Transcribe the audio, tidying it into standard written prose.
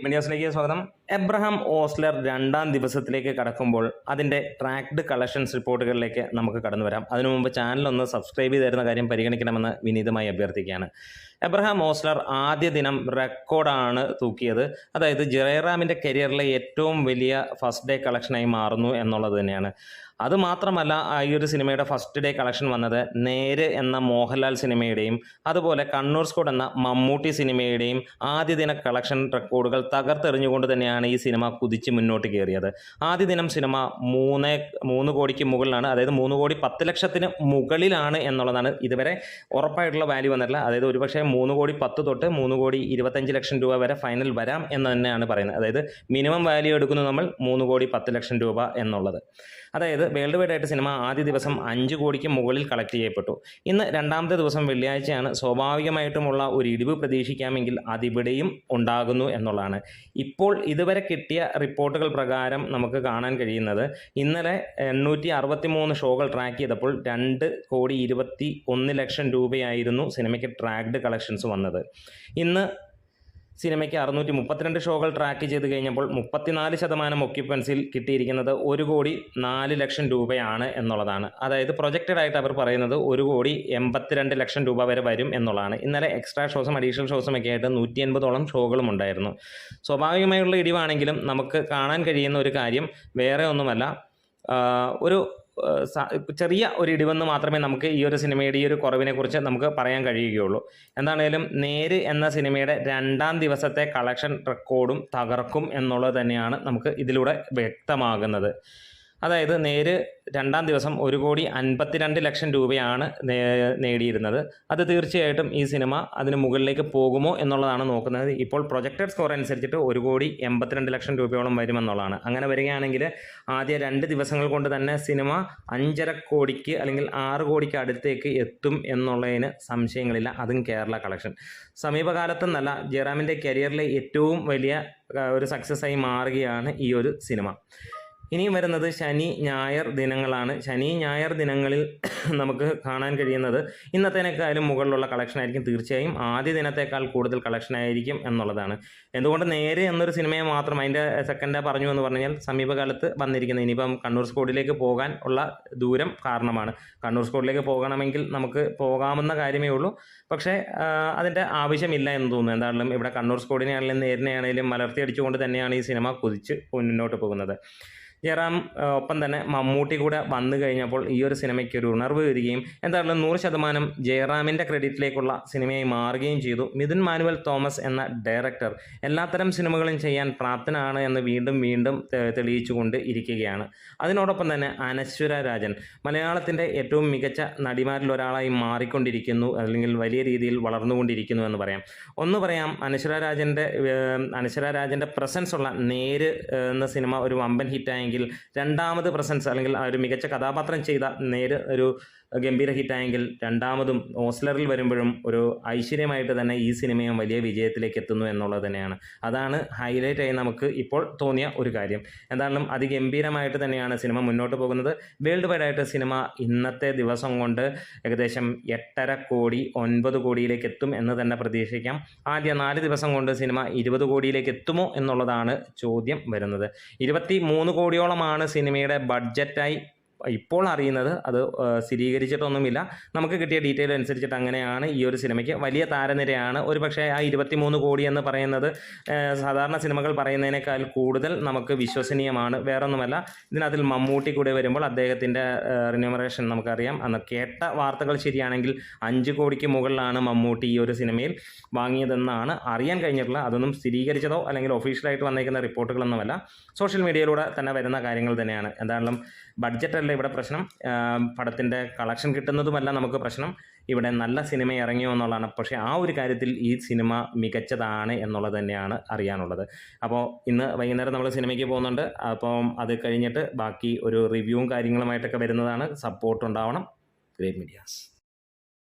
മീഡിയാസിലേക്ക് സ്വാഗതം. എബ്രഹാം ഓസ്ലർ രണ്ടാം ദിവസത്തിലേക്ക് കടക്കുമ്പോൾ അതിൻ്റെ ട്രാക്ഡ് കളക്ഷൻസ് റിപ്പോർട്ടുകളിലേക്ക് നമുക്ക് കടന്നു വരാം. അതിനു മുമ്പ് ചാനലൊന്ന് സബ്സ്ക്രൈബ് ചെയ്ത് തരുന്ന കാര്യം പരിഗണിക്കണമെന്ന് വിനീതമായി അഭ്യർത്ഥിക്കുകയാണ്. എബ്രഹാം ഓസ്ലർ ആദ്യ ദിനം റെക്കോർഡാണ് തൂക്കിയത്. അതായത് ജയറാമിൻ്റെ കരിയറിലെ ഏറ്റവും വലിയ ഫസ്റ്റ് ഡേ കളക്ഷനായി മാറുന്നു എന്നുള്ളത് തന്നെയാണ്. അതുമാത്രമല്ല, ഈ ഒരു സിനിമയുടെ ഫസ്റ്റ് ഡേ കളക്ഷൻ വന്നത് നേര് എന്ന മോഹൻലാൽ സിനിമയുടെയും അതുപോലെ കണ്ണൂർ സ്ക്വാഡ് എന്ന മമ്മൂട്ടി സിനിമയുടെയും ആദ്യ ദിന കളക്ഷൻ റെക്കോർഡുകൾ തകർത്തെറിഞ്ഞുകൊണ്ട് തന്നെയാണ് ഈ സിനിമ കുതിച്ച് മുന്നോട്ട് കയറിയത്. ആദ്യ ദിനം സിനിമ 3 കോടിക്ക് മുകളിലാണ്, അതായത് 3,10,00,000 മുകളിലാണ് എന്നുള്ളതാണ് ഇതുവരെ ഉറപ്പായിട്ടുള്ള വാല്യൂ വന്നിട്ടില്ല. അതായത് ഒരുപക്ഷെ 3,10,00,000 തൊട്ട് 3,25,00,000 രൂപ വരെ ഫൈനൽ വരാം എന്ന് തന്നെയാണ് പറയുന്നത്. അതായത് മിനിമം വാല്യൂ എടുക്കുന്നു നമ്മൾ 3,10,00,000 രൂപ എന്നുള്ളത്. അതായത് വേൾഡ് വൈഡ് ആയിട്ട് സിനിമ ആദ്യ ദിവസം 5 കോടിക്ക് മുകളിൽ കളക്ട് ചെയ്യപ്പെട്ടു. ഇന്ന് രണ്ടാമത്തെ ദിവസം വെള്ളിയാഴ്ചയാണ്. സ്വാഭാവികമായിട്ടുമുള്ള ഒരു ഇടിവ് പ്രതീക്ഷിക്കാമെങ്കിൽ അതിവിടെയും ഉണ്ടാകുന്നു എന്നുള്ളതാണ്. ഇപ്പോൾ ഇതുവരെ കിട്ടിയ റിപ്പോർട്ടുകൾ പ്രകാരം നമുക്ക് കാണാൻ കഴിയുന്നത്, ഇന്നലെ 863 ഷോകൾ ട്രാക്ക് ചെയ്തപ്പോൾ 2,21,00,000 രൂപയായിരുന്നു സിനിമയ്ക്ക് ട്രാക്ഡ് കളക്ഷൻസ് വന്നത്. ഇന്ന് സിനിമയ്ക്ക് 632 ഷോകൾ ട്രാക്ക് ചെയ്ത് കഴിഞ്ഞപ്പോൾ 34% ഒക്യുപ്പൻസിയിൽ കിട്ടിയിരിക്കുന്നത് 1,04,00,000 രൂപയാണ് എന്നുള്ളതാണ്. അതായത് പ്രൊജക്റ്റഡ് ആയിട്ട് അവർ പറയുന്നത് 1,82,00,000 രൂപ വരെ വരും എന്നുള്ളതാണ്. ഇന്നലെ എക്സ്ട്രാ ഷോസും അഡീഷണൽ ഷോസും ഒക്കെ ആയിട്ട് 180ഓളം ഷോകളും ഉണ്ടായിരുന്നു. സ്വാഭാവികമായുള്ള ഇടിവാണെങ്കിലും നമുക്ക് കാണാൻ കഴിയുന്ന ഒരു കാര്യം വേറെ ഒന്നുമല്ല, ഒരു ചെറിയ ഒരു ഇടിവെന്ന് മാത്രമേ നമുക്ക് ഈ ഒരു സിനിമയുടെ ഈ ഒരു കുറവിനെക്കുറിച്ച് നമുക്ക് പറയാൻ കഴിയുകയുള്ളൂ. എന്താണേലും നേര് എന്ന സിനിമയുടെ രണ്ടാം ദിവസത്തെ കളക്ഷൻ റെക്കോർഡും തകർക്കും എന്നുള്ളത് തന്നെയാണ് നമുക്ക് ഇതിലൂടെ വ്യക്തമാകുന്നത്. അതായത് നേര് രണ്ടാം ദിവസം 1,52,00,000 രൂപയാണ് നേടിയിരുന്നത്. അത് തീർച്ചയായിട്ടും ഈ സിനിമ അതിന് മുകളിലേക്ക് പോകുമോ എന്നുള്ളതാണ് നോക്കുന്നത്. ഇപ്പോൾ പ്രൊജക്റ്റഡ് സ്കോർ അനുസരിച്ചിട്ട് 1,82,00,000 രൂപയോളം വരുമെന്നുള്ളതാണ്. അങ്ങനെ വരികയാണെങ്കിൽ ആദ്യ 2 ദിവസങ്ങൾ കൊണ്ട് തന്നെ സിനിമ 5.5 കോടിക്ക് അല്ലെങ്കിൽ 6 കോടിക്ക് അടുത്തേക്ക് എത്തും എന്നുള്ളതിന് സംശയങ്ങളില്ല. അതും കേരള കളക്ഷൻ. സമീപകാലത്തെന്നല്ല, ജയറാമിൻ്റെ കരിയറിലെ ഏറ്റവും വലിയ ഒരു സക്സസ്സായി മാറുകയാണ് ഈ ഒരു സിനിമ. ഇനിയും വരുന്നത് ശനി ഞായർ ദിനങ്ങളാണ്. ശനി ഞായർ ദിനങ്ങളിൽ നമുക്ക് കാണാൻ കഴിയുന്നത് ഇന്നത്തേനേക്കാളും മുകളിലുള്ള കളക്ഷനായിരിക്കും. തീർച്ചയായും ആദ്യ ദിനത്തേക്കാൾ കൂടുതൽ കളക്ഷനായിരിക്കും എന്നുള്ളതാണ്. എന്തുകൊണ്ട് നേരെ എന്നൊരു സിനിമയെ മാത്രം അതിൻ്റെ സെക്കൻഡ് പറഞ്ഞു എന്ന് പറഞ്ഞു കഴിഞ്ഞാൽ സമീപകാലത്ത് വന്നിരിക്കുന്നത്, ഇനിയിപ്പം കണ്ണൂർ സ്ക്വാഡിലേക്ക് പോകാൻ ഉള്ള ദൂരം കാരണമാണ്. കണ്ണൂർ സ്ക്വാഡിലേക്ക് പോകണമെങ്കിൽ നമുക്ക് പോകാമെന്ന കാര്യമേ ഉള്ളൂ. പക്ഷേ അതിൻ്റെ ആവശ്യമില്ല എന്ന് തോന്നുന്നു. എന്താണെങ്കിലും ഇവിടെ കണ്ണൂർ സ്ക്വാഡിനെയാണെങ്കിലും നേരിനെയാണെങ്കിലും മലർത്തിയടിച്ചുകൊണ്ട് തന്നെയാണ് ഈ സിനിമ കുതിച്ച് മുന്നോട്ട് പോകുന്നത്. ജയറാം ഒപ്പം തന്നെ മമ്മൂട്ടി കൂടെ വന്നു കഴിഞ്ഞപ്പോൾ ഈ ഒരു സിനിമയ്ക്ക് ഒരു ഉണർവ് വരികയും എന്തായാലും 100% ജയറാമിൻ്റെ ക്രെഡിറ്റിലേക്കുള്ള സിനിമയായി മാറുകയും ചെയ്തു. മിഥുൻ മാനുവൽ തോമസ് എന്ന ഡയറക്ടർ എല്ലാത്തരം സിനിമകളും ചെയ്യാൻ പ്രാപ്തനാണ് എന്ന് വീണ്ടും വീണ്ടും തെളിയിച്ചുകൊണ്ട് ഇരിക്കുകയാണ്. അതിനോടൊപ്പം തന്നെ അനശ്വര രാജൻ മലയാളത്തിൻ്റെ ഏറ്റവും മികച്ച നടിമാരിൽ ഒരാളായി മാറിക്കൊണ്ടിരിക്കുന്നു, അല്ലെങ്കിൽ വലിയ രീതിയിൽ വളർന്നുകൊണ്ടിരിക്കുന്നു എന്ന് പറയാം. ഒന്ന് പറയാം, അനശ്വര രാജൻ്റെ പ്രസൻസ് ഉള്ള നേര് എന്ന സിനിമ ഒരു വമ്പൻ ഹിറ്റായെങ്കിൽ രണ്ടാമത് പ്രസൻസ് അല്ലെങ്കിൽ ഒരു മികച്ച കഥാപാത്രം ചെയ്ത നേര് ഒരു ഗംഭീര ഹിറ്റായെങ്കിൽ രണ്ടാമതും ഓസ്ലറിൽ വരുമ്പോഴും ഒരു ഐശ്വര്യമായിട്ട് തന്നെ ഈ സിനിമയും വലിയ വിജയത്തിലേക്ക് എത്തുന്നു എന്നുള്ളത് തന്നെയാണ്. അതാണ് ഹൈലൈറ്റായി നമുക്ക് ഇപ്പോൾ തോന്നിയ ഒരു കാര്യം. എന്തായാലും അതിഗംഭീരമായിട്ട് തന്നെയാണ് സിനിമ മുന്നോട്ട് പോകുന്നത്. വേൾഡ് വൈഡായിട്ട് സിനിമ ഇന്നത്തെ ദിവസം കൊണ്ട് ഏകദേശം 8.5 കോടി 9 കോടിയിലേക്ക് എത്തും എന്ന് തന്നെ പ്രതീക്ഷിക്കാം. ആദ്യ 4 ദിവസം കൊണ്ട് സിനിമ 20 കോടിയിലേക്ക് എത്തുമോ എന്നുള്ളതാണ് ചോദ്യം വരുന്നത്. 23 കോടിയോളമാണ് സിനിമയുടെ ബഡ്ജറ്റായി ഇപ്പോൾ അറിയുന്നത്. അത് സ്ഥിരീകരിച്ചിട്ടൊന്നുമില്ല. നമുക്ക് കിട്ടിയ ഡീറ്റെയിൽ അനുസരിച്ചിട്ട് അങ്ങനെയാണ്. ഈ ഒരു സിനിമയ്ക്ക് വലിയ താരനിരയാണ്. ഒരു പക്ഷേ ആ 23 കോടി എന്ന് പറയുന്നത് സാധാരണ സിനിമകൾ പറയുന്നതിനേക്കാൾ കൂടുതൽ നമുക്ക് വിശ്വസനീയമാണ്. വേറൊന്നുമല്ല, ഇതിനകത്തിൽ മമ്മൂട്ടി കൂടെ വരുമ്പോൾ അദ്ദേഹത്തിൻ്റെ റിന്യൂമറേഷൻ നമുക്കറിയാം. അന്ന് കേട്ട വാർത്തകൾ ശരിയാണെങ്കിൽ 5 കോടിക്ക് മുകളിലാണ് മമ്മൂട്ടി ഈ ഒരു സിനിമയിൽ വാങ്ങിയതെന്നാണ് അറിയാൻ കഴിഞ്ഞിട്ടുള്ളത്. അതൊന്നും സ്ഥിരീകരിച്ചതോ അല്ലെങ്കിൽ ഒഫീഷ്യലായിട്ട് വന്നേക്കുന്ന റിപ്പോർട്ടുകളൊന്നുമല്ല, സോഷ്യൽ മീഡിയയിലൂടെ തന്നെ വരുന്ന കാര്യങ്ങൾ തന്നെയാണ്. എന്തായാലും ബഡ്ജറ്റല്ല ഇവിടെ പ്രശ്നം, പടത്തിൻ്റെ കളക്ഷൻ കിട്ടുന്നതുമല്ല നമുക്ക് പ്രശ്നം. ഇവിടെ നല്ല സിനിമ ഇറങ്ങിയോ എന്നുള്ളതാണ്. പക്ഷേ ആ ഒരു കാര്യത്തിൽ ഈ സിനിമ മികച്ചതാണ് എന്നുള്ളത് തന്നെയാണ് അറിയാനുള്ളത്. അപ്പോൾ ഇന്ന് വൈകുന്നേരം നമ്മൾ സിനിമയ്ക്ക് പോകുന്നുണ്ട്. അപ്പം അത് കഴിഞ്ഞിട്ട് ബാക്കി ഒരു റിവ്യൂവും കാര്യങ്ങളുമായിട്ടൊക്കെ വരുന്നതാണ്. സപ്പോർട്ട് ഉണ്ടാവണം. Great medias.